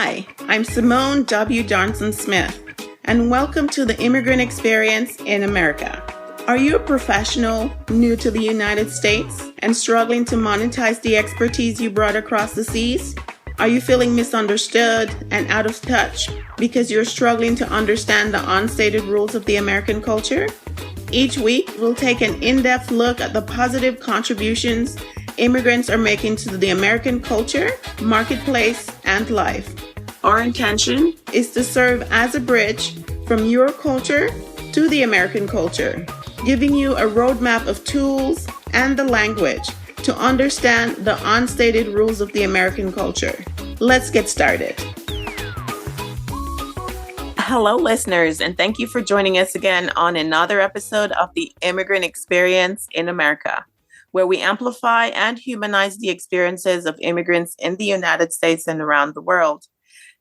Hi, I'm Simone W. Johnson-Smith, and welcome to the Immigrant Experience in America. Are you a professional new to the United States and struggling to monetize the expertise you brought across the seas? Are you feeling misunderstood and out of touch because you're struggling to understand the unstated rules of the American culture? Each week, we'll take an in-depth look at the positive contributions immigrants are making to the American culture, marketplace, and life. Our intention is to serve as a bridge from your culture to the American culture, giving you a roadmap of tools and the language to understand the unstated rules of the American culture. Let's get started. Hello, listeners, and thank you for joining us again on another episode of the Immigrant Experience in America, where we amplify and humanize the experiences of immigrants in the United States and around the world.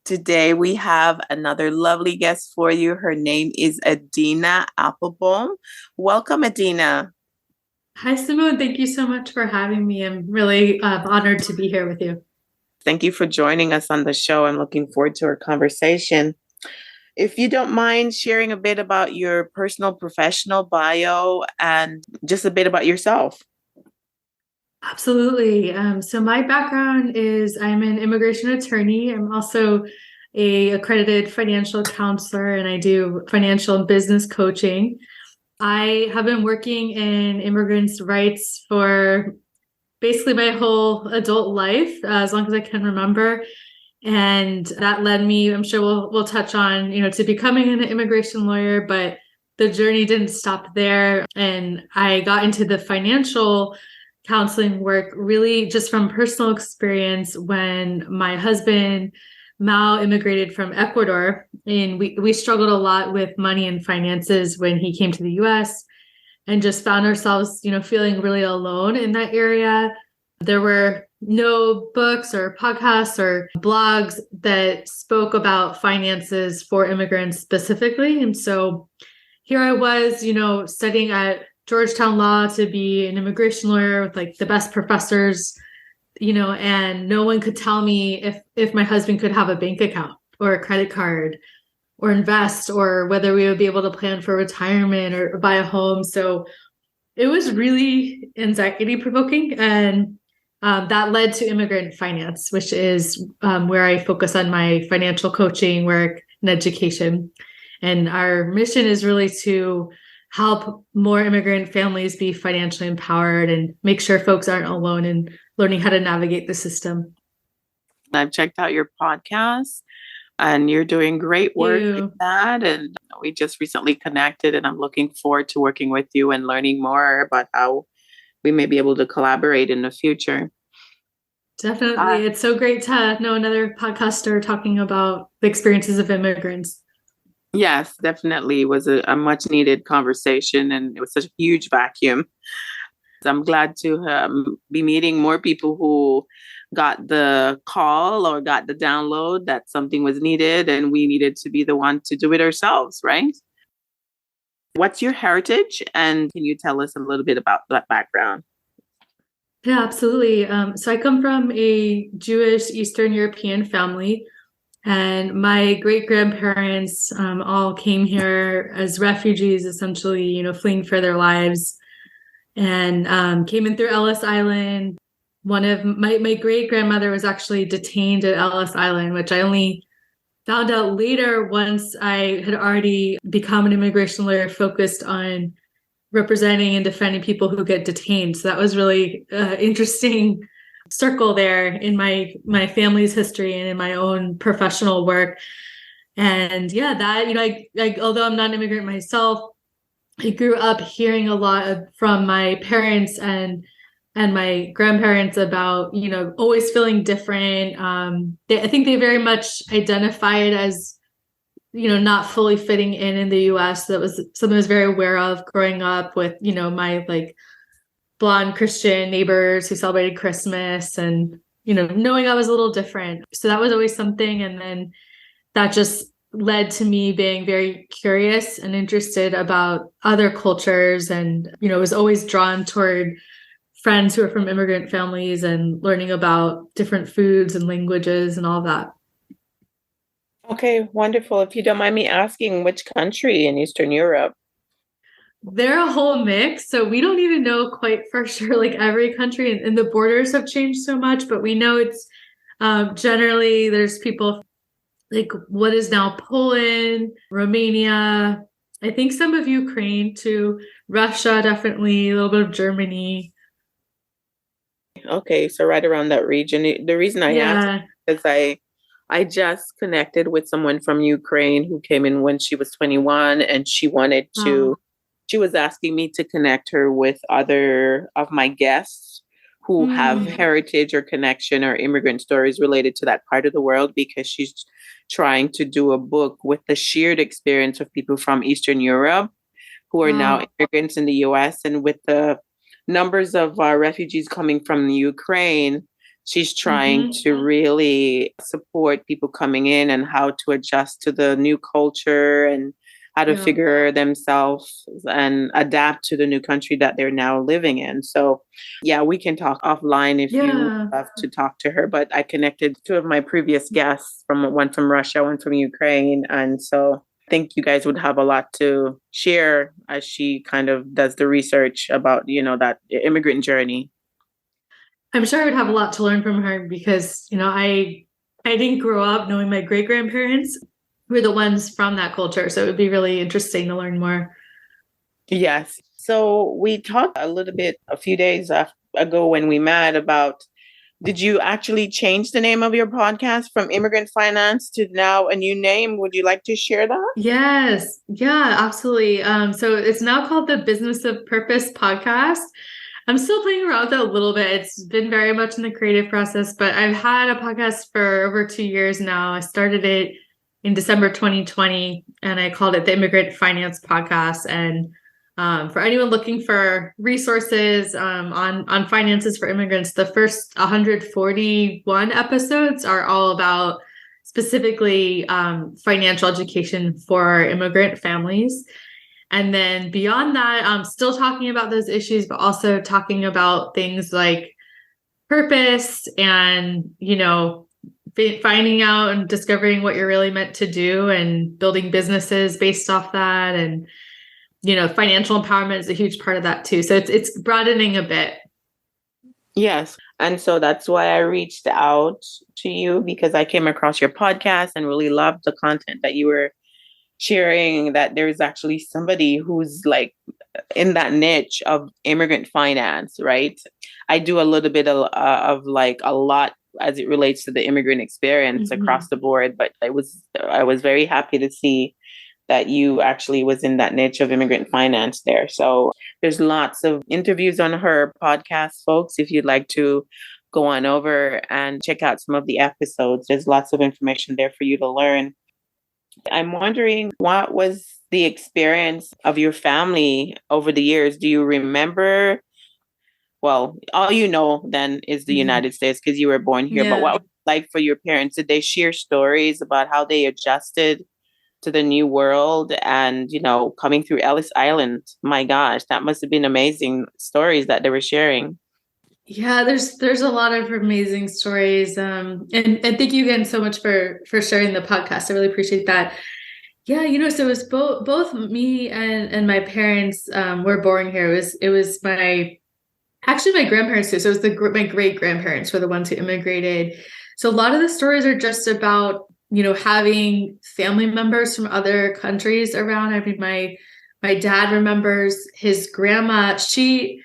Today, we have another lovely guest for you. Her name is Adina Appelbaum. Welcome, Adina. Hi, Simone. Thank you so much for having me. I'm really honored to be here with you. Thank you for joining us on the show. I'm looking forward to our conversation. If you don't mind sharing a bit about your personal professional bio and just a bit about yourself. Absolutely. So my background is I'm an immigration attorney. I'm also a accredited financial counselor, and I do financial and business coaching. I have been working in immigrants' rights for basically my whole adult life, as long as I can remember. And that led me, I'm sure we'll touch on, to becoming an immigration lawyer, but the journey didn't stop there. And I got into the financial counseling work really just from personal experience when my husband, Mao, immigrated from Ecuador. And we struggled a lot with money and finances when he came to the U.S. and just found ourselves, feeling really alone in that area. There were no books or podcasts or blogs that spoke about finances for immigrants specifically. And so here I was, studying at Georgetown Law to be an immigration lawyer with like the best professors, and no one could tell me if my husband could have a bank account or a credit card or invest, or whether we would be able to plan for retirement or buy a home. So it was really anxiety provoking. And that led to Immigrant Finance, which is where I focus on my financial coaching work and education. And our mission is really to help more immigrant families be financially empowered and make sure folks aren't alone in learning how to navigate the system. I've checked out your podcast and you're doing great work with that. And we just recently connected, and I'm looking forward to working with you and learning more about how we may be able to collaborate in the future. Definitely. It's so great to know another podcaster talking about the experiences of immigrants. Yes, definitely. It was a much needed conversation, and it was such a huge vacuum. So I'm glad to be meeting more people who got the call or got the download that something was needed, and we needed to be the one to do it ourselves, right? What's your heritage? And can you tell us a little bit about that background? Yeah, absolutely. So I come from a Jewish Eastern European family, and my great-grandparents all came here as refugees, essentially, fleeing for their lives, and came in through Ellis Island. One of my great-grandmother was actually detained at Ellis Island, which I only found out later once I had already become an immigration lawyer focused on representing and defending people who get detained. So that was really interesting circle there in my family's history and in my own professional work. And yeah, that, I although I'm not an immigrant myself, I grew up hearing a lot from my parents and my grandparents about, always feeling different. I think they very much identified as, not fully fitting in the U.S. That was something I was very aware of growing up with, my blonde Christian neighbors who celebrated Christmas and, knowing I was a little different. So that was always something. And then that just led to me being very curious and interested about other cultures, and, was always drawn toward friends who are from immigrant families and learning about different foods and languages and all that. Okay, wonderful. If you don't mind me asking, which country in Eastern Europe? They're a whole mix, so we don't even know quite for sure, like every country, and the borders have changed so much, but we know it's generally there's people like what is now Poland, Romania, I think some of Ukraine too, Russia definitely, a little bit of Germany. Okay, so right around that region. The reason I asked Yeah. is I just connected with someone from Ukraine who came in when she was 21 and Wow. she was asking me to connect her with other of my guests who have Hmm. heritage or connection or immigrant stories related to that part of the world because she's trying to do a book with the shared experience of people from Eastern Europe who are now Wow. immigrants in the US. And with the numbers of refugees coming from the Ukraine, she's trying Hmm. to really support people coming in and how to adjust to the new culture and how to Yeah. figure themselves and adapt to the new country that they're now living in. So, yeah, we can talk offline if you Yeah. love to talk to her. But I connected two of my previous guests from one from Russia, one from Ukraine. And so think you guys would have a lot to share as she kind of does the research about, that immigrant journey. I'm sure I would have a lot to learn from her because, I didn't grow up knowing my great grandparents were the ones from that culture. So it would be really interesting to learn more. Yes. So we talked a little bit a few days ago when we met about did you actually change the name of your podcast from Immigrant Finance to now a new name? Would you like to share that? Yes. Yeah, absolutely. So it's now called the Business of Purpose podcast. I'm still playing around with it a little bit. It's been very much in the creative process, but I've had a podcast for over 2 years now. I started it in December 2020 and I called it the Immigrant Finance Podcast. And for anyone looking for resources on finances for immigrants, the first 141 episodes are all about specifically financial education for immigrant families. And then beyond that, still talking about those issues, but also talking about things like purpose and, finding out and discovering what you're really meant to do and building businesses based off that. And, financial empowerment is a huge part of that too. So it's broadening a bit. Yes. And so that's why I reached out to you because I came across your podcast and really loved the content that you were sharing, that there's actually somebody who's like in that niche of immigrant finance, right? I do a little bit of like a lot as it relates to the immigrant experience Mm-hmm. across the board, but I was very happy to see that you actually was in that niche of immigrant finance there. So there's lots of interviews on her podcast, folks. If you'd like to go on over and check out some of the episodes, there's lots of information there for you to learn. I'm wondering, what was the experience of your family over the years? Do you remember? Well, all you know then is the Mm-hmm. United States because you were born here. But what Yeah. was it like for your parents? Did they share stories about how they adjusted to the new world and, coming through Ellis Island? My gosh, that must have been amazing stories that they were sharing. Yeah, there's a lot of amazing stories. And thank you again so much for sharing the podcast. I really appreciate that. Yeah, so it was both me and my parents were born here. It was my grandparents too. So it was my great grandparents were the ones who immigrated. So a lot of the stories are just about, having family members from other countries around. I mean, my dad remembers his grandma. She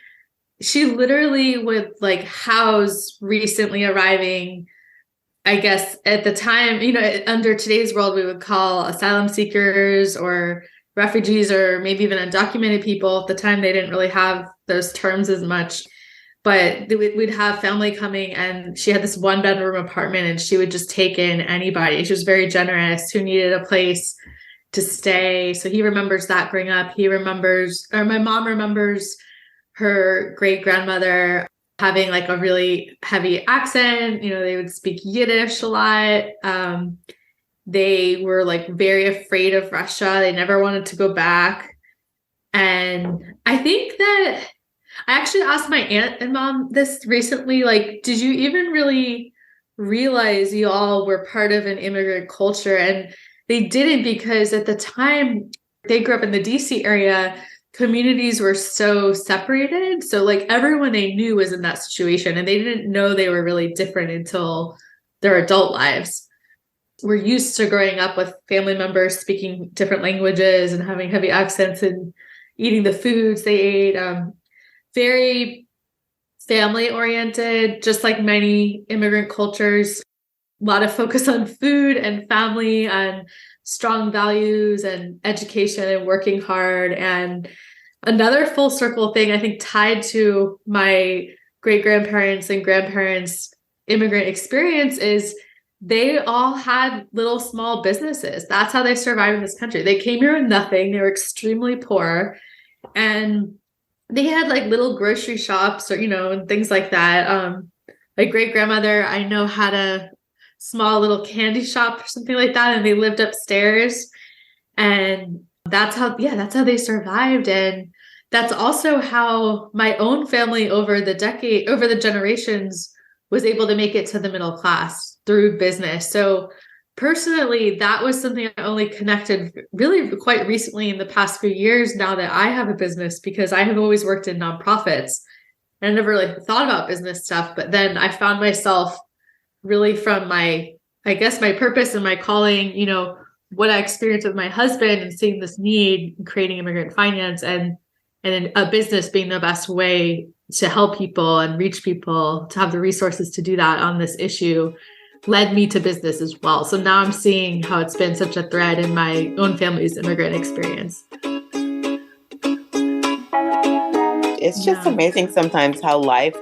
literally would like house recently arriving, I guess at the time, under today's world, we would call asylum seekers or refugees or maybe even undocumented people. At the time, they didn't really have those terms as much, but we'd have family coming and she had this 1 bedroom apartment and she would just take in anybody. She was very generous who needed a place to stay. So he remembers that growing up. My mom remembers her great grandmother having like a really heavy accent. They would speak Yiddish a lot. They were like very afraid of Russia. They never wanted to go back. And I think that I actually asked my aunt and mom this recently, like, did you even really realize you all were part of an immigrant culture. And they didn't, because at the time they grew up in the DC area, communities were so separated. So like everyone they knew was in that situation, and they didn't know they were really different until their adult lives. We're used to growing up with family members speaking different languages and having heavy accents and eating the foods they ate. Very family oriented, just like many immigrant cultures. A lot of focus on food and family and strong values and education and working hard. And another full circle thing, I think, tied to my great-grandparents and grandparents' immigrant experience is they all had little small businesses. That's how they survived in this country. They came here with nothing. They were extremely poor. And they had like little grocery shops or, and things like that. My great-grandmother, I know, had a small little candy shop or something like that. And they lived upstairs. And that's how they survived. And that's also how my own family over the generations was able to make it to the middle class through business. So personally, that was something I only connected really quite recently in the past few years, now that I have a business, because I have always worked in nonprofits and I never really thought about business stuff. But then I found myself really from my purpose and my calling, what I experienced with my husband and seeing this need in creating Immigrant Finance and a business being the best way to help people and reach people, to have the resources to do that on this issue, led me to business as well. So now I'm seeing how it's been such a thread in my own family's immigrant experience. It's just amazing sometimes how life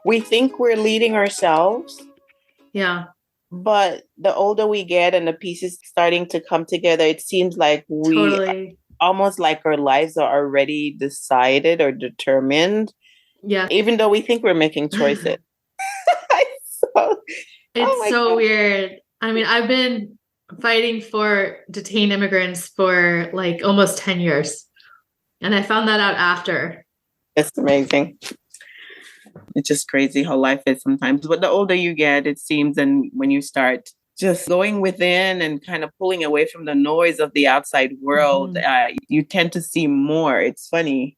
we think we're leading ourselves. Yeah. But the older we get and the pieces starting to come together, it seems like we almost like our lives are already decided or determined. Yeah. Even though we think we're making choices. It's so weird. I mean, I've been fighting for detained immigrants for like almost 10 years. And I found that out after. It's amazing. It's just crazy how life is sometimes. But the older you get, it seems, and when you start just going within and kind of pulling away from the noise of the outside world, you tend to see more. It's funny,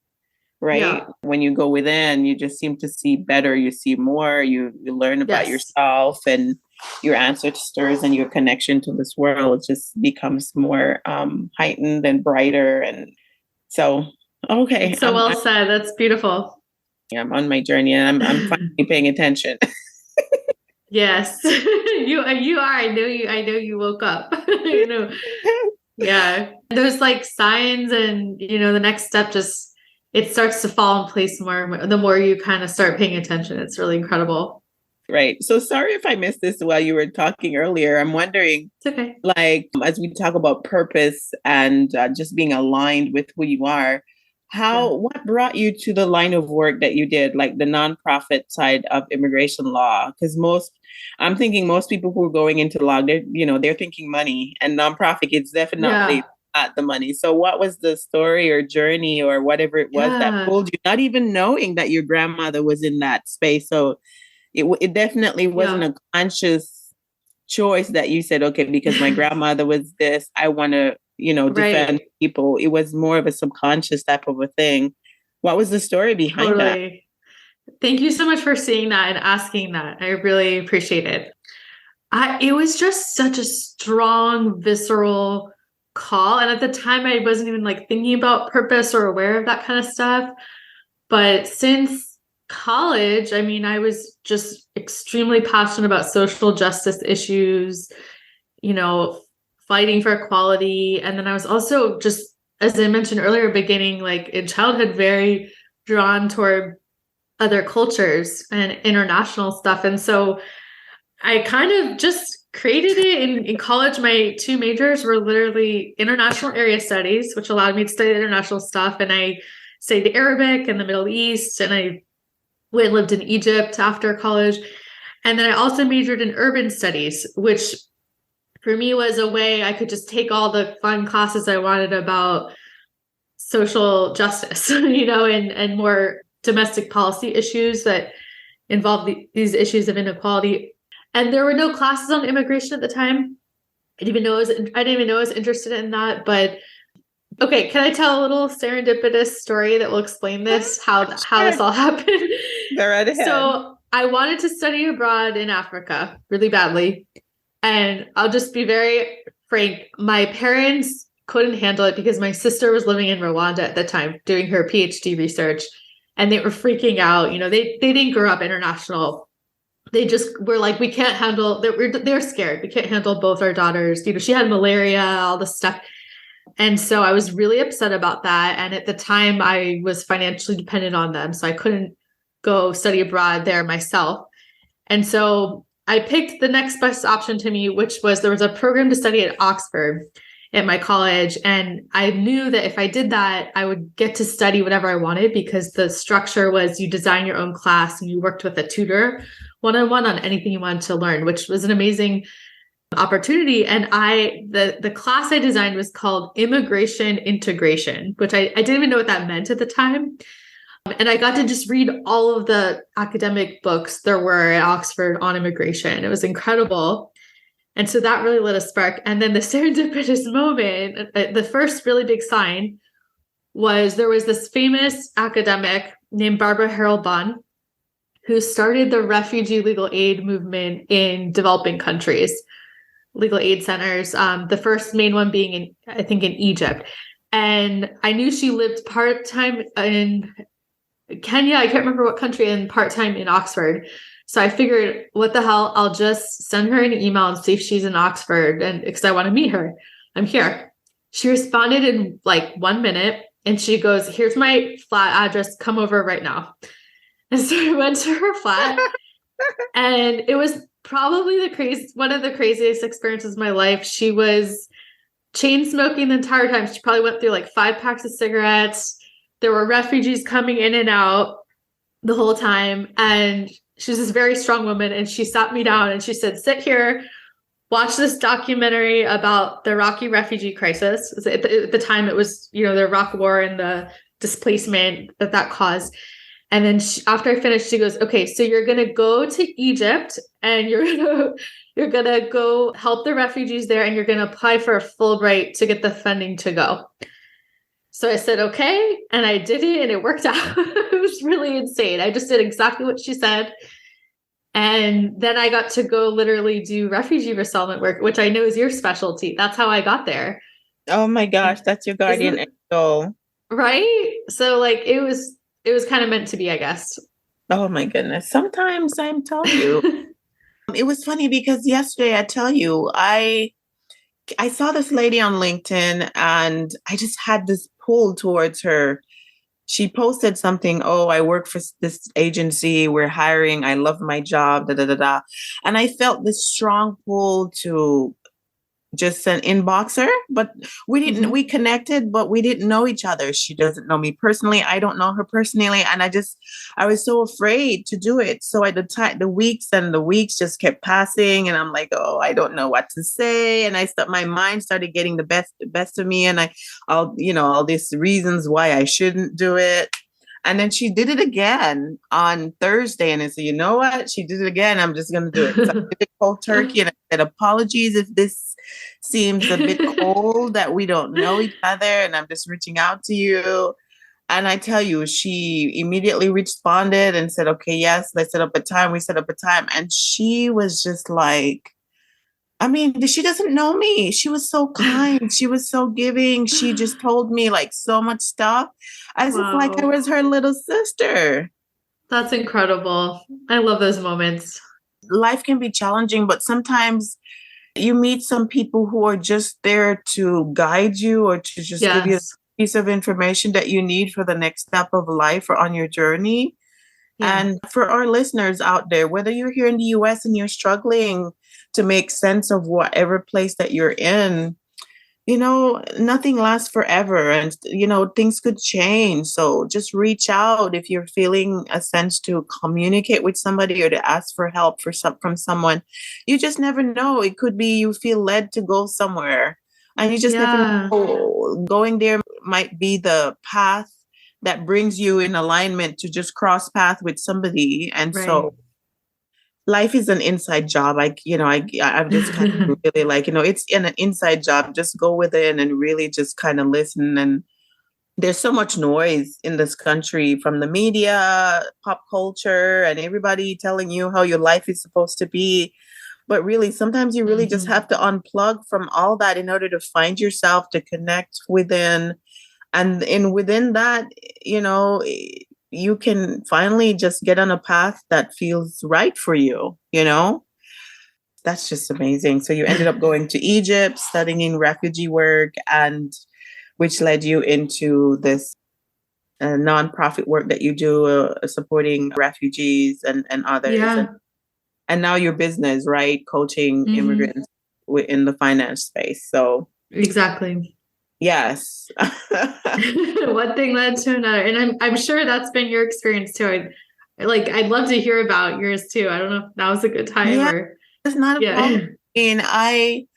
right? Yeah. When you go within, you just seem to see better. You see more. You learn about yourself and your ancestors and your connection to this world just becomes more heightened and brighter. And so, okay. So well said. That's beautiful. Yeah, I'm on my journey and I'm finally paying attention. Yes, you are. I know you woke up. Yeah. There's like signs, and the next step it starts to fall in place more the more you kind of start paying attention. It's really incredible. Right. So sorry if I missed this while you were talking earlier. I'm wondering, it's okay. Like as we talk about purpose and just being aligned with who you are, what brought you to the line of work that you did, like the nonprofit side of immigration law? Because I'm thinking most people who are going into law, they're thinking money, and nonprofit is definitely not the money. So what was the story or journey or whatever it was that pulled you, not even knowing that your grandmother was in that space? So it definitely wasn't a conscious choice that you said, okay, because my grandmother was this, I want to defend people. It was more of a subconscious type of a thing. What was the story behind that? Thank you so much for seeing that and asking that. I really appreciate it. It was just such a strong, visceral call. And at the time, I wasn't even like thinking about purpose or aware of that kind of stuff. But since college, I mean, I was just extremely passionate about social justice issues, fighting for equality. And then I was also just, as I mentioned earlier, beginning like in childhood, very drawn toward other cultures and international stuff. And so I kind of just created it in college. My two majors were literally international area studies, which allowed me to study international stuff. And I studied Arabic and the Middle East. And I went and lived in Egypt after college. And then I also majored in urban studies, which for me was a way I could just take all the fun classes I wanted about social justice, and more domestic policy issues that involve these issues of inequality. And there were no classes on immigration at the time. I didn't even know I was interested in that. But okay, can I tell a little serendipitous story that will explain this, how this all happened? Go right ahead. So I wanted to study abroad in Africa really badly. And I'll just be very frank, my parents couldn't handle it because my sister was living in Rwanda at the time doing her PhD research, and they were freaking out. They didn't grow up international. They just were like, we can't handle that. They're scared. We can't handle both our daughters. She had malaria, all this stuff. And so I was really upset about that. And at the time I was financially dependent on them. So I couldn't go study abroad there myself. And so I picked the next best option to me, which was there was a program to study at Oxford at my college. And I knew that if I did that, I would get to study whatever I wanted, because the structure was you design your own class and you worked with a tutor one-on-one on anything you wanted to learn, which was an amazing opportunity. And the class I designed was called Immigration Integration, which I didn't even know what that meant at the time. And I got to just read all of the academic books there were at Oxford on immigration. It was incredible. And so that really lit a spark. And then the serendipitous moment, the first really big sign was there was this famous academic named Barbara Harrell-Bunn who started the refugee legal aid movement in developing countries, legal aid centers. The first main one being in Egypt. And I knew she lived part-time in Kenya. I can't remember what country, and part-time in Oxford. So I figured, what the hell? I'll just send her an email and see if she's in Oxford, and because I want to meet her. I'm here. She responded in like 1 minute, and she goes, "Here's my flat address. Come over right now." And so I went to her flat, and it was probably one of the craziest experiences of my life. She was chain smoking the entire time. She probably went through like 5 packs of cigarettes. There were refugees coming in and out the whole time. And she was this very strong woman. And she sat me down and she said, "Sit here, watch this documentary about the Iraqi refugee crisis." At the time, it was, the Iraq war and the displacement that caused. And then after I finished, she goes, "Okay, so you're going to go to Egypt and you're going to go help the refugees there, and you're going to apply for a Fulbright to get the funding to go." So I said, "Okay." And I did it, and it worked out. It was really insane. I just did exactly what she said. And then I got to go literally do refugee resettlement work, which I know is your specialty. That's how I got there. Oh my gosh, that's your guardian angel. Right? So like it was kind of meant to be, I guess. Oh my goodness. Sometimes I'm telling you. It was funny because yesterday, I tell you, I saw this lady on LinkedIn and I just had this pull towards her. She posted something, "Oh, I work for this agency. We're hiring. I love my job, da da da da." And I felt this strong pull to just an inbox her, but we connected, but we didn't know each other. She doesn't know me personally. I don't know her personally. And I was so afraid to do it. So at the time, the weeks just kept passing, and I'm like, oh, I don't know what to say. And my mind started getting the best of me. And all these reasons why I shouldn't do it. And then she did it again on Thursday. And I said, "You know what? She did it again. I'm just going to do it." So I did it cold turkey. And I said, "Apologies if this seems a bit cold, that we don't know each other. And I'm just reaching out to you." And I tell you, she immediately responded and said, "Okay, yes, let's set up a time." We set up a time. And she was just like, she doesn't know me. She was so kind. She was so giving. She just told me like so much stuff as if like I was her little sister. That's incredible. I love those moments. Life can be challenging, but sometimes you meet some people who are just there to guide you or to just give you a piece of information that you need for the next step of life or on your journey. Yeah. And for our listeners out there, whether you're here in the U.S. and you're struggling to make sense of whatever place that you're in, nothing lasts forever, and, things could change. So just reach out if you're feeling a sense to communicate with somebody or to ask for help from someone. You just never know. It could be you feel led to go somewhere, and you just never know. Going there might be the path that brings you in alignment to just cross path with somebody. And so life is an inside job. I'm just kind of really like, it's an inside job. Just go within and really just kind of listen. And there's so much noise in this country from the media, pop culture, and everybody telling you how your life is supposed to be. But really, sometimes you really just have to unplug from all that in order to find yourself, to connect within. And within that, you can finally just get on a path that feels right for you, That's just amazing. So you ended up going to Egypt, studying refugee work, and which led you into this nonprofit work that you do, supporting refugees and others. Yeah. And now your business, right? Coaching immigrants in the finance space. So exactly. Yes. One thing led to another. And I'm sure that's been your experience too. I'd love to hear about yours too. I don't know if that was a good time or it's not a problem.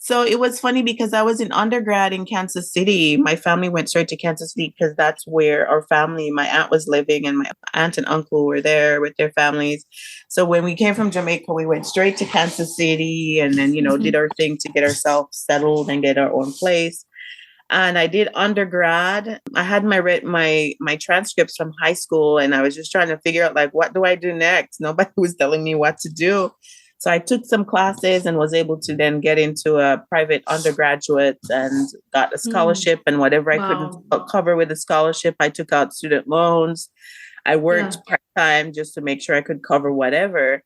So it was funny because I was in undergrad in Kansas City. My family went straight to Kansas City because that's where my aunt was living, and my aunt and uncle were there with their families. So when we came from Jamaica, we went straight to Kansas City and then, did our thing to get ourselves settled and get our own place. And I did undergrad. I had my transcripts from high school, and I was just trying to figure out, like, what do I do next? Nobody was telling me what to do. So I took some classes and was able to then get into a private undergraduate and got a scholarship. And whatever I couldn't cover with the scholarship, I took out student loans. I worked part-time just to make sure I could cover whatever.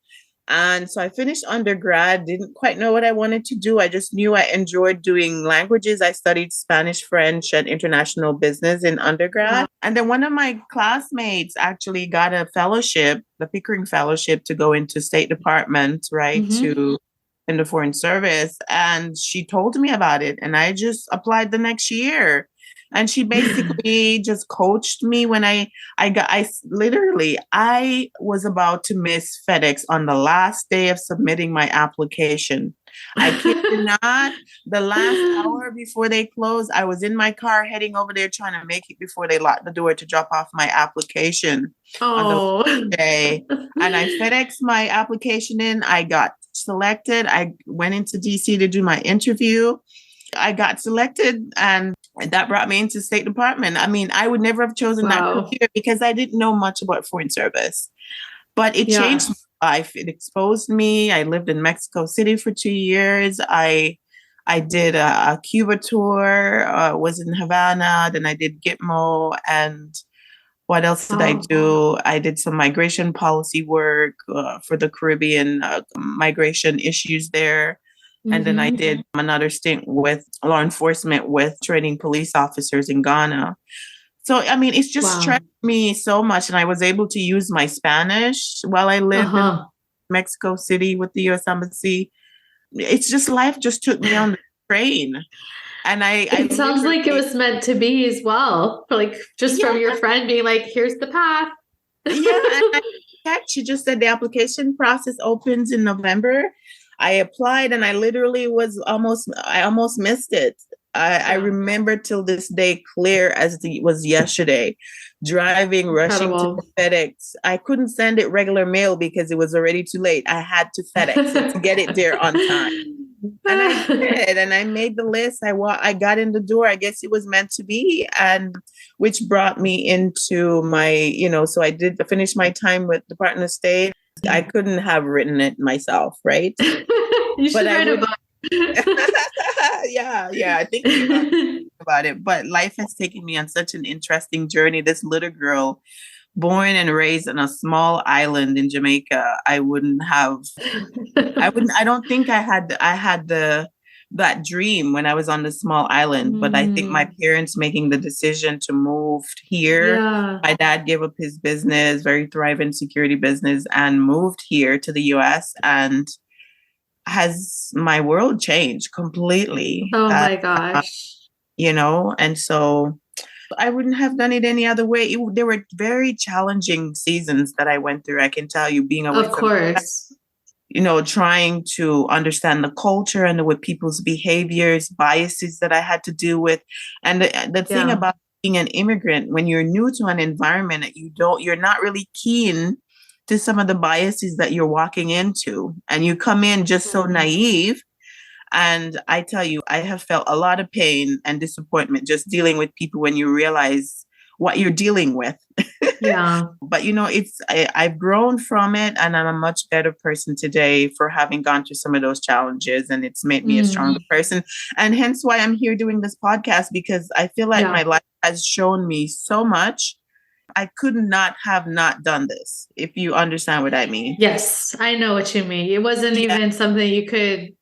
And so I finished undergrad, didn't quite know what I wanted to do. I just knew I enjoyed doing languages. I studied Spanish, French, and international business in undergrad. Wow. And then one of my classmates actually got a fellowship, the Pickering Fellowship, to go into State Department, right, in the Foreign Service. And she told me about it, and I just applied the next year. And she basically just coached me when I was about to miss FedEx on the last day of submitting my application. I kid you not, the last hour before they closed, I was in my car heading over there trying to make it before they locked the door to drop off my application on the day. And I FedExed my application in. I got selected. I went into DC to do my interview. I got selected, and that brought me into State Department. I mean, I would never have chosen that career because I didn't know much about foreign service, but it changed my life. It exposed me. I lived in Mexico City for 2 years. I did a Cuba tour, was in Havana, then I did Gitmo, and what else did I do? I did some migration policy work for the Caribbean, migration issues there. And then I did another stint with law enforcement with training police officers in Ghana. So, I mean, it's just stretched me so much. And I was able to use my Spanish while I lived in Mexico City with the U.S. Embassy. It's just life just took me on the train. And it sounds like it was meant to be as well. From your friend being like, here's the path. She just said the application process opens in November. I applied and I literally almost missed it. I remember till this day clear as it was yesterday, rushing to FedEx. I couldn't send it regular mail because it was already too late. I had to FedEx it to get it there on time. And I did, and I made the list. I got in the door. I guess it was meant to be, and which brought me into my, so I did finish my time with Department of State. I couldn't have written it myself, right? You should write a book. I think about it. But life has taken me on such an interesting journey. This little girl, born and raised on a small island in Jamaica, I don't think I had that dream when I was on the small island, but I think my parents making the decision to move here. My dad gave up his business, very thriving security business, and moved here to the US, and has my world changed completely. Oh my gosh. And so I wouldn't have done it any other way. There were very challenging seasons that I went through. I can tell you, being away from trying to understand the culture and with people's behaviors, biases that I had to deal with. And the thing about being an immigrant, when you're new to an environment, you're not really keen to some of the biases that you're walking into. And you come in just so naive. And I tell you, I have felt a lot of pain and disappointment just dealing with people when you realize what you're dealing with. Yeah. But I've grown from it, and I'm a much better person today for having gone through some of those challenges, and it's made me a stronger person. And hence why I'm here doing this podcast, because I feel like my life has shown me so much. I could not have not done this, if you understand what I mean. Yes, I know what you mean. It wasn't even something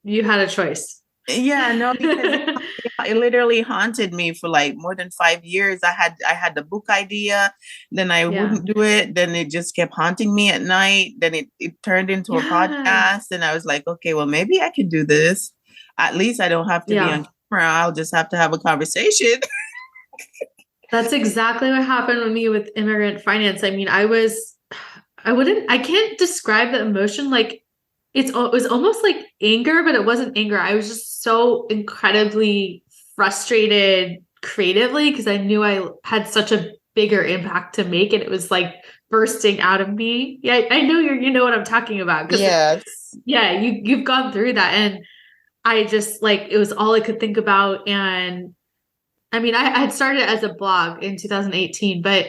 you had a choice. Yeah, no, because it literally haunted me for like more than 5 years. I had the book idea, then I wouldn't do it. Then it just kept haunting me at night. Then it turned into a podcast, and I was like, okay, well, maybe I can do this. At least I don't have to be on camera. I'll just have to have a conversation. That's exactly what happened with me with Immigrant Finance. I mean, I can't describe the emotion. Like, it was almost like anger, but it wasn't anger. I was just so incredibly frustrated creatively because I knew I had such a bigger impact to make, and it was like bursting out of me. Yeah, I know you know what I'm talking about. Yes. You've gone through that, and I just it was all I could think about. And I mean, I had started as a blog in 2018, but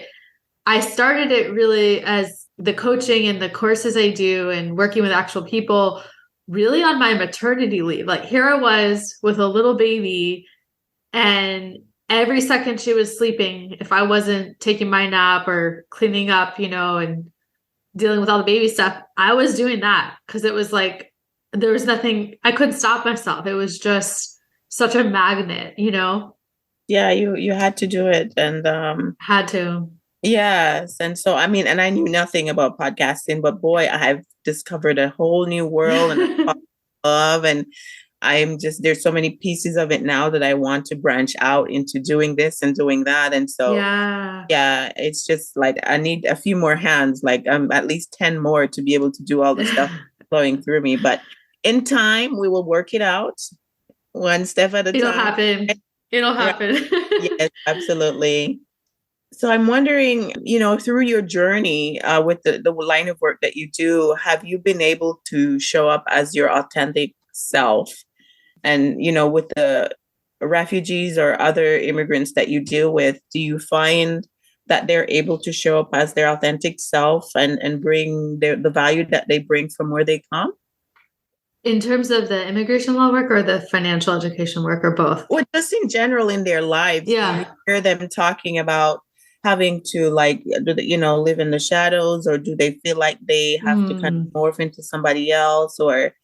I started it really as the coaching and the courses I do and working with actual people really on my maternity leave. Like, here I was with a little baby, and every second she was sleeping, if I wasn't taking my nap or cleaning up, and dealing with all the baby stuff, I was doing that because it was like, there was nothing, I couldn't stop myself. It was just such a magnet, Yeah, you had to do it. And had to. Yes. And so, I mean, and I knew nothing about podcasting, but boy, I've discovered a whole new world and love. And there's so many pieces of it now that I want to branch out into doing this and doing that. And so, yeah, it's just like, I need a few more hands, like at least 10 more to be able to do all the stuff flowing through me. But in time, we will work it out one step at a time. It'll happen. Yes, absolutely. So I'm wondering, through your journey with the line of work that you do, have you been able to show up as your authentic self? And, with the refugees or other immigrants that you deal with, do you find that they're able to show up as their authentic self and bring the value that they bring from where they come? In terms of the immigration law work or the financial education work, or both? Well, just in general in their lives. Yeah. You hear them talking about having to live in the shadows, or do they feel like they have to kind of morph into somebody else, or,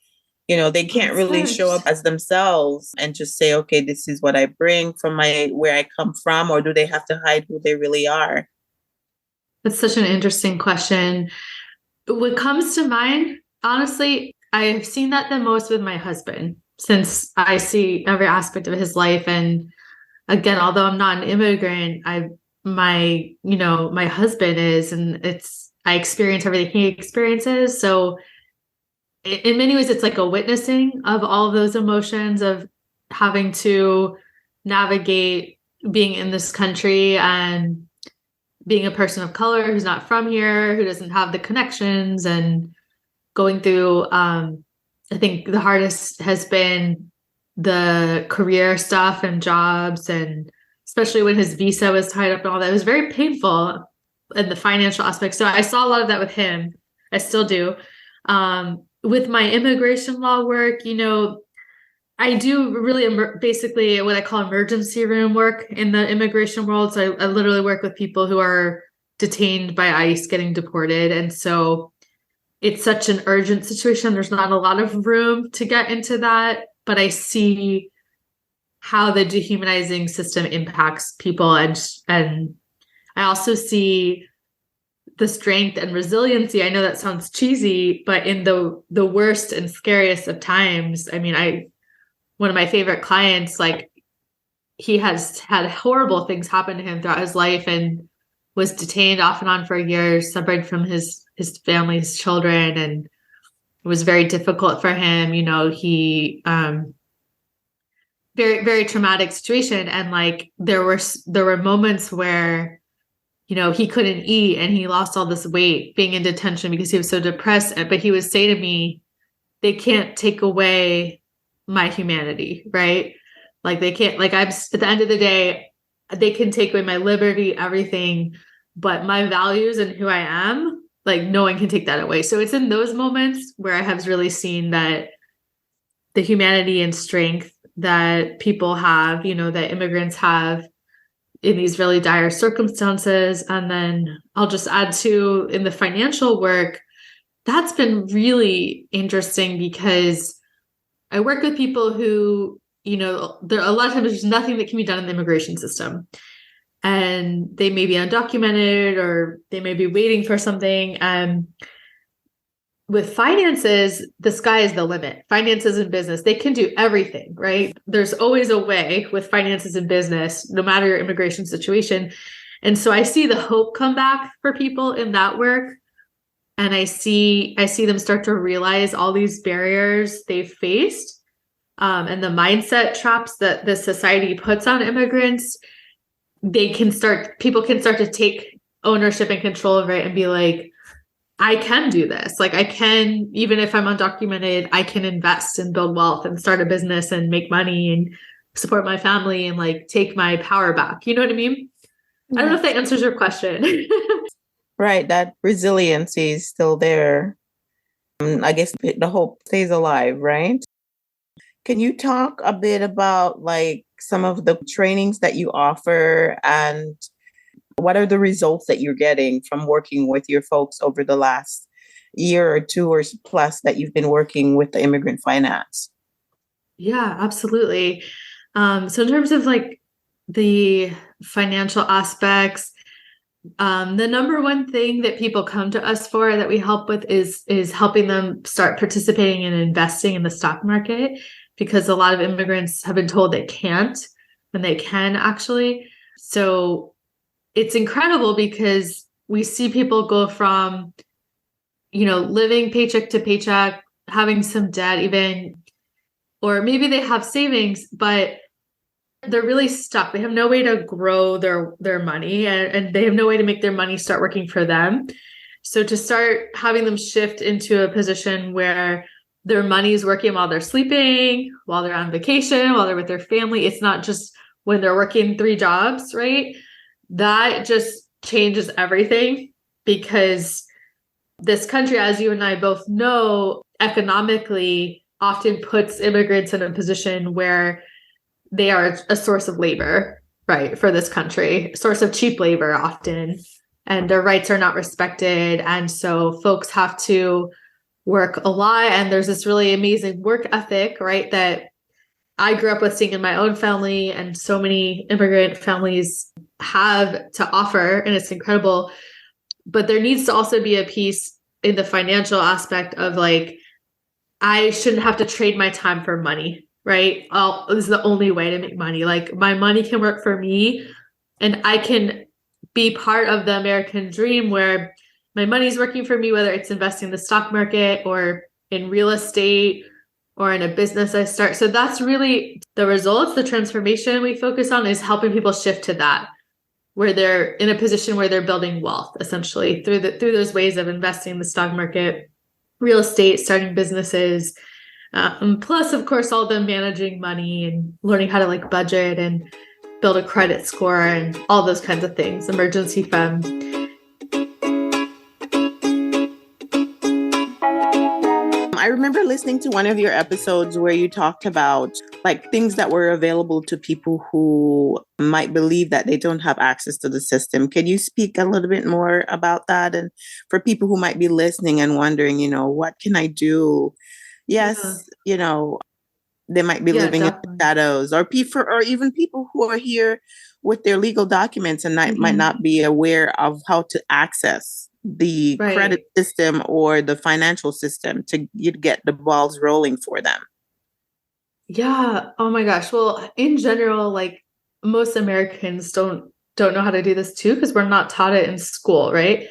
they can't really show up as themselves and just say, okay, this is what I bring from where I come from, or do they have to hide who they really are? That's such an interesting question. What comes to mind, honestly, I've seen that the most with my husband, since I see every aspect of his life. And again, although I'm not an immigrant, my husband is, and I experience everything he experiences. So in many ways, it's like a witnessing of all of those emotions of having to navigate being in this country and being a person of color who's not from here, who doesn't have the connections, and going through, I think the hardest has been the career stuff and jobs, and especially when his visa was tied up and all that. It was very painful in the financial aspect. So I saw a lot of that with him. I still do. With my immigration law work, I do really basically what I call emergency room work in the immigration world. So I literally work with people who are detained by ICE getting deported. And so it's such an urgent situation. There's not a lot of room to get into that, but I see how the dehumanizing system impacts people. And I also see the strength and resiliency. I know that sounds cheesy, but in the worst and scariest of times, I mean, one of my favorite clients, he has had horrible things happen to him throughout his life and was detained off and on for years, separated from his family, his children. And it was very difficult for him. He, very, very traumatic situation. And there were moments where he couldn't eat and he lost all this weight being in detention because he was so depressed. But he would say to me, they can't take away my humanity, right? Like they can't, like at the end of the day, they can take away my liberty, everything, but my values and who I am, like no one can take that away. So it's in those moments where I have really seen that the humanity and strength that people have, that immigrants have in these really dire circumstances. And then I'll just add to in the financial work, that's been really interesting because I work with people who, there a lot of times there's nothing that can be done in the immigration system. And they may be undocumented or they may be waiting for something. With finances, the sky is the limit. Finances and business, they can do everything, right? There's always a way with finances and business, no matter your immigration situation. And so I see the hope come back for people in that work. And I see them start to realize all these barriers they've faced, and the mindset traps that the society puts on immigrants. People can start to take ownership and control of it and be like, I can do this. Like I can, even if I'm undocumented, I can invest and build wealth and start a business and make money and support my family and like take my power back. You know what I mean? Yeah. I don't know if that answers your question. Right. That resiliency is still there. I guess the hope stays alive, right? Can you talk a bit about like some of the trainings that you offer and what are the results that you're getting from working with your folks over the last year or two or plus that you've been working with the Immigrant Finance? Yeah, absolutely. So in terms of like the financial aspects, the number one thing that people come to us for that we help with is helping them start participating and investing in the stock market, because a lot of immigrants have been told they can't, and they can actually. So it's incredible because we see people go from, living paycheck to paycheck, having some debt even, or maybe they have savings, but they're really stuck. They have no way to grow their money, and they have no way to make their money start working for them. So to start having them shift into a position where their money is working while they're sleeping, while they're on vacation, while they're with their family, it's not just when they're working 3 jobs, right? That just changes everything, because this country, as you and I both know, economically often puts immigrants in a position where they are a source of labor, right, for this country, a source of cheap labor often, and their rights are not respected. And so folks have to work a lot. And there's this really amazing work ethic, right, that I grew up with seeing in my own family, and so many immigrant families have to offer, and it's incredible. But there needs to also be a piece in the financial aspect of like, I shouldn't have to trade my time for money, right? This is the only way to make money. Like my money can work for me, and I can be part of the American dream where my money's working for me, whether it's investing in the stock market or in real estate or in a business I start. So that's really the results. The transformation we focus on is helping people shift to that, where they're in a position where they're building wealth essentially through those ways of investing in the stock market, real estate, starting businesses, plus of course all the managing money and learning how to like budget and build a credit score and all those kinds of things, emergency funds. I remember listening to one of your episodes where you talked about like things that were available to people who might believe that they don't have access to the system. Can you speak a little bit more about that? And for people who might be listening and wondering, what can I do? Yes, they might be living definitely. in the shadows, or even people who are here with their legal documents and might not be aware of how to access the credit system or the financial system to get the balls rolling for them. Yeah. Oh my gosh. Well, in general, like most Americans don't know how to do this too, because we're not taught it in school, right?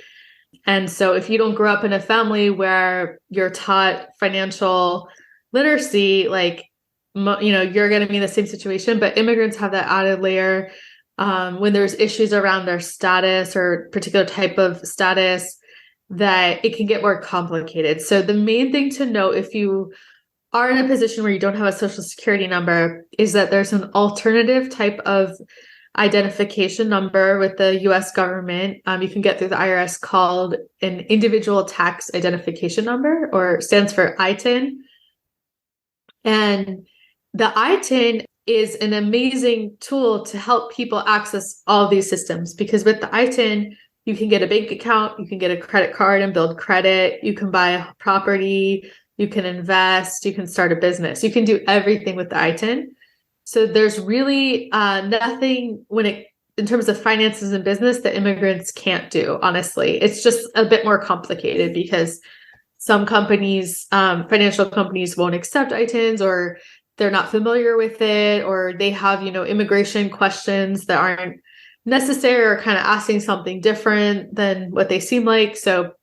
And so if you don't grow up in a family where you're taught financial literacy, like, you're going to be in the same situation. But immigrants have that added layer when there's issues around their status or particular type of status, that it can get more complicated. So the main thing to note, if you are in a position where you don't have a social security number, is that there's an alternative type of identification number with the U.S. government. You can get through the IRS, called an individual tax identification number, or stands for ITIN. And the ITIN is an amazing tool to help people access all of these systems, because with the ITIN, you can get a bank account, you can get a credit card and build credit, you can buy a property, you can invest, you can start a business, you can do everything with the ITIN. So there's really nothing in terms of finances and business that immigrants can't do, honestly. It's just a bit more complicated because some companies, financial companies, won't accept ITINs, or they're not familiar with it, or they have, immigration questions that aren't necessary, or kind of asking something different than what they seem like. So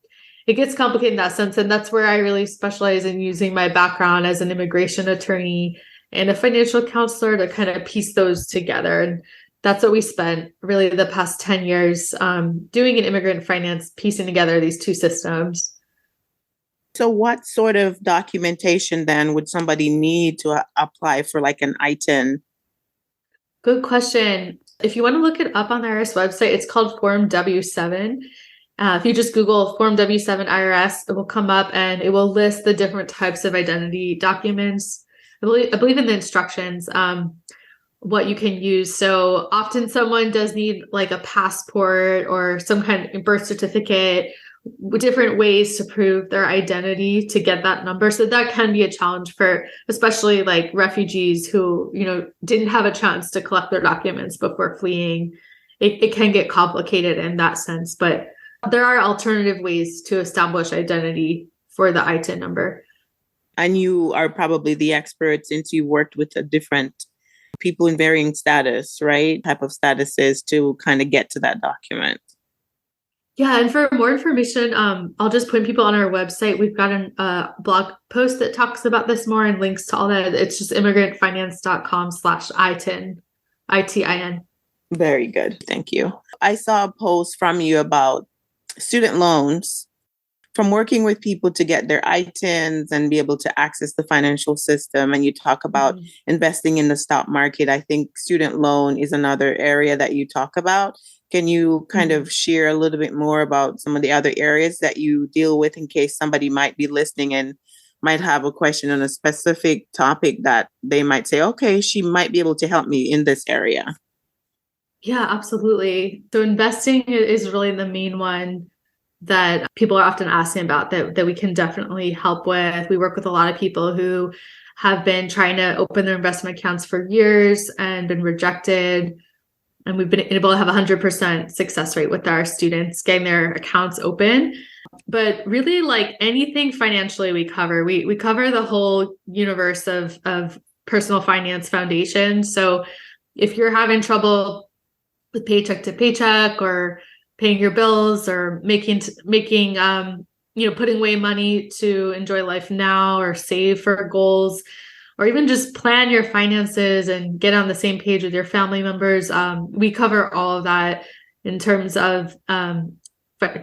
it gets complicated in that sense. And that's where I really specialize in using my background as an immigration attorney and a financial counselor to kind of piece those together. And that's what we spent really the past 10 years doing in immigrant finance, piecing together these two systems. So what sort of documentation then would somebody need to apply for like an ITIN? Good question. If you want to look it up on the IRS website, it's called Form W7. If you just Google Form W7 IRS, it will come up and it will list the different types of identity documents. I believe in the instructions, what you can use. So often someone does need like a passport or some kind of birth certificate, different ways to prove their identity to get that number. So that can be a challenge for especially like refugees who, didn't have a chance to collect their documents before fleeing. It can get complicated in that sense, but there are alternative ways to establish identity for the ITIN number. And you are probably the expert, since you worked with different people in varying status, right? Type of statuses to kind of get to that document. Yeah, and for more information, I'll just point people on our website. We've got a blog post that talks about this more and links to all that. It's just immigrantfinance.com/ITIN, ITIN. Very good. Thank you. I saw a post from you about student loans, from working with people to get their ITINs and be able to access the financial system. And you talk about investing in the stock market. I think student loan is another area that you talk about. Can you kind of share a little bit more about some of the other areas that you deal with, in case somebody might be listening and might have a question on a specific topic that they might say, okay, she might be able to help me in this area? Yeah, absolutely. So investing is really the main one that people are often asking about, that we can definitely help with. We work with a lot of people who have been trying to open their investment accounts for years and been rejected. And we've been able to have 100% success rate with our students getting their accounts open. But really, like anything financially we cover, we cover the whole universe of personal finance foundation. So if you're having trouble with paycheck to paycheck, or paying your bills, or making putting away money to enjoy life now, or save for goals, or even just plan your finances and get on the same page with your family members, we cover all of that in terms of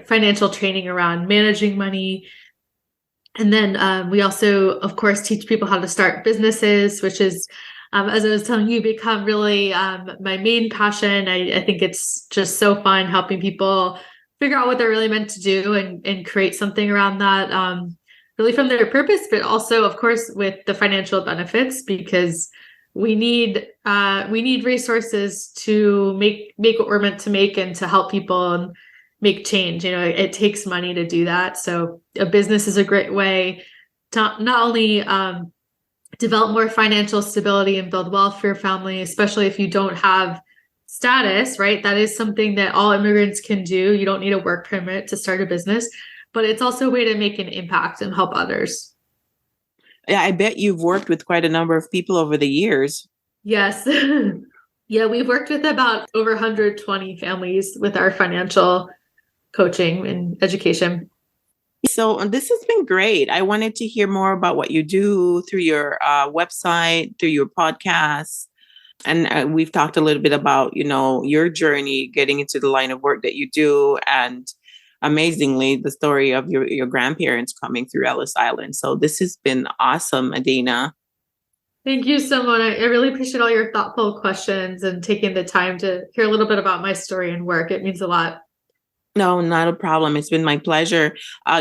financial training around managing money. And then we also, of course, teach people how to start businesses, which is, as I was telling you, become really my main passion. I think it's just so fun helping people figure out what they're really meant to do and create something around that, really from their purpose, but also, of course, with the financial benefits, because we need resources to make what we're meant to make and to help people and make change. It takes money to do that. So a business is a great way to not only develop more financial stability and build wealth for your family, especially if you don't have status, right? That is something that all immigrants can do. You don't need a work permit to start a business, but it's also a way to make an impact and help others. Yeah, I bet you've worked with quite a number of people over the years. Yes. Yeah, we've worked with about over 120 families with our financial coaching and education. So this has been great. I wanted to hear more about what you do through your website, through your podcast. And we've talked a little bit about, your journey getting into the line of work that you do. And amazingly, the story of your grandparents coming through Ellis Island. So this has been awesome, Adina. Thank you so much. I really appreciate all your thoughtful questions and taking the time to hear a little bit about my story and work. It means a lot. No, not a problem. It's been my pleasure.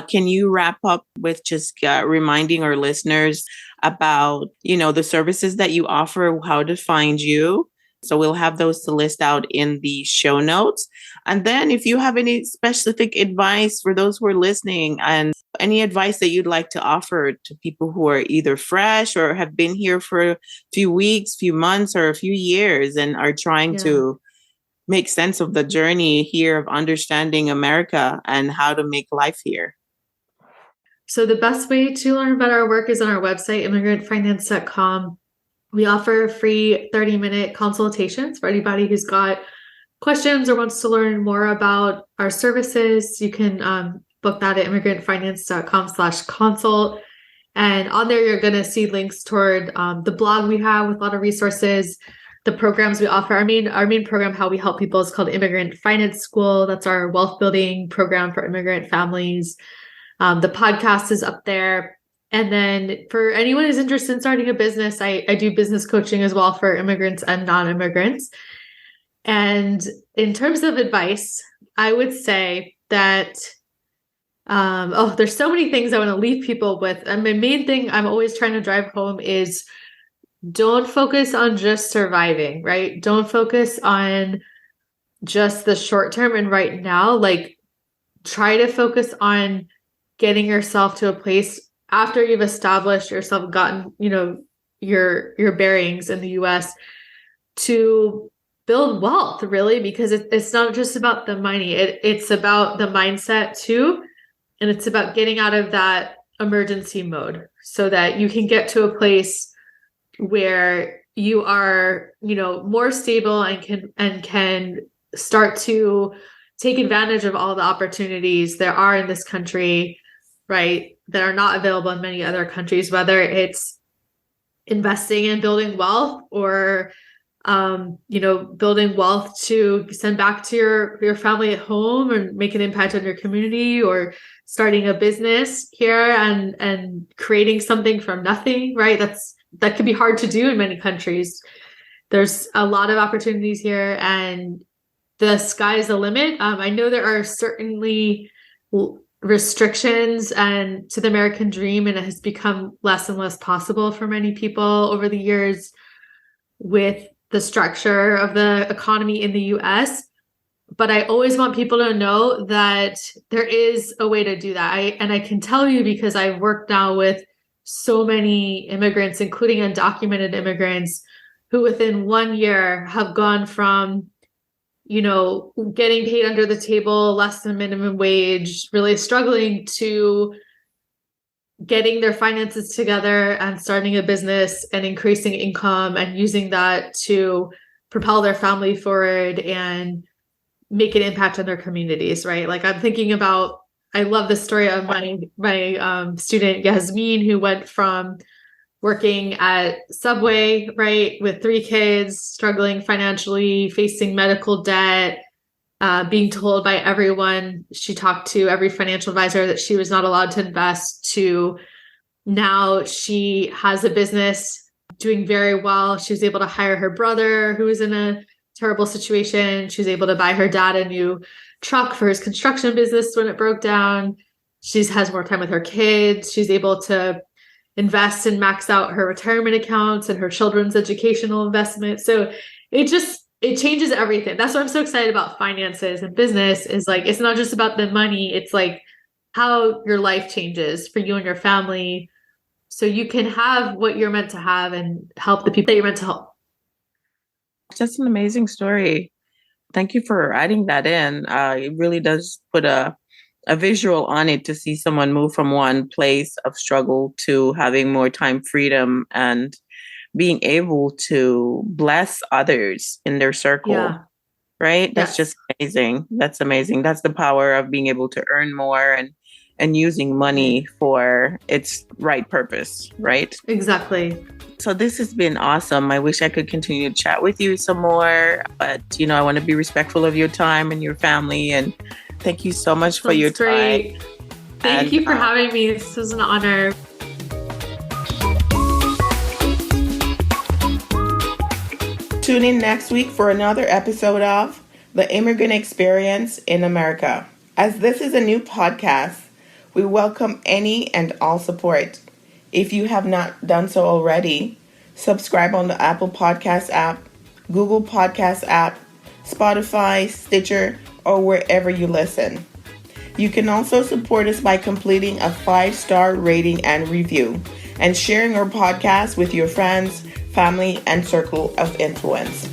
Can you wrap up with just reminding our listeners about, the services that you offer, how to find you? So we'll have those to list out in the show notes. And then if you have any specific advice for those who are listening and any advice that you'd like to offer to people who are either fresh or have been here for a few weeks, few months, or a few years and are trying to make sense of the journey here of understanding America and how to make life here. So the best way to learn about our work is on our website, immigrantfinance.com. We offer free 30-minute consultations for anybody who's got questions or wants to learn more about our services. You can book that at immigrantfinance.com/consult. And on there, you're going to see links toward the blog we have with a lot of resources, the programs we offer. Our main program, how we help people, is called Immigrant Finance School. That's our wealth building program for immigrant families. The podcast is up there. And then for anyone who's interested in starting a business, I do business coaching as well for immigrants and non-immigrants. And in terms of advice, I would say that, there's so many things I want to leave people with. And my main thing I'm always trying to drive home is don't focus on just surviving, right? Don't focus on just the short term and right now. Like, try to focus on getting yourself to a place after you've established yourself, gotten, your bearings in the US, to build wealth, really, because it's not just about the money. It's about the mindset too. And it's about getting out of that emergency mode so that you can get to a place where you are, more stable and can start to take advantage of all the opportunities there are in this country, right, that are not available in many other countries, whether it's investing in building wealth or, building wealth to send back to your family at home and make an impact on your community, or starting a business here and creating something from nothing, right? That can be hard to do in many countries. There's a lot of opportunities here and the sky's the limit. I know there are certainly restrictions and to the American dream, and it has become less and less possible for many people over the years with the structure of the economy in the US. But I always want people to know that there is a way to do that. I can tell you because I've worked now with so many immigrants, including undocumented immigrants, who within 1 year have gone from, getting paid under the table, less than minimum wage, really struggling, to getting their finances together and starting a business and increasing income and using that to propel their family forward and make an impact on their communities, right? Like, I'm thinking about, I love the story of my student Yasmin, who went from working at Subway, right, with 3 kids, struggling financially, facing medical debt, being told by everyone she talked to, every financial advisor, that she was not allowed to invest, to now she has a business doing very well. She was able to hire her brother, who was in a terrible situation. She was able to buy her dad a new truck for his construction business when it broke down. She has more time with her kids. She's able to invest and max out her retirement accounts and her children's educational investment. So it changes everything. That's why I'm so excited about finances and business, is like, it's not just about the money. It's like how your life changes for you and your family, so you can have what you're meant to have and help the people that you're meant to help. That's an amazing story. Thank you for adding that in. It really does put a visual on it to see someone move from one place of struggle to having more time freedom and being able to bless others in their circle, right? That's just amazing. That's amazing. That's the power of being able to earn more and using money for its right purpose, right? Exactly. So this has been awesome. I wish I could continue to chat with you some more, but I want to be respectful of your time and your family. And thank you so much for your time. Great. Thank you for having me. This was an honor. Tune in next week for another episode of The Immigrant Experience in America. As this is a new podcast, we welcome any and all support. If you have not done so already, subscribe on the Apple Podcast app, Google Podcast app, Spotify, Stitcher, or wherever you listen. You can also support us by completing a 5-star rating and review and sharing our podcast with your friends, family, and circle of influence.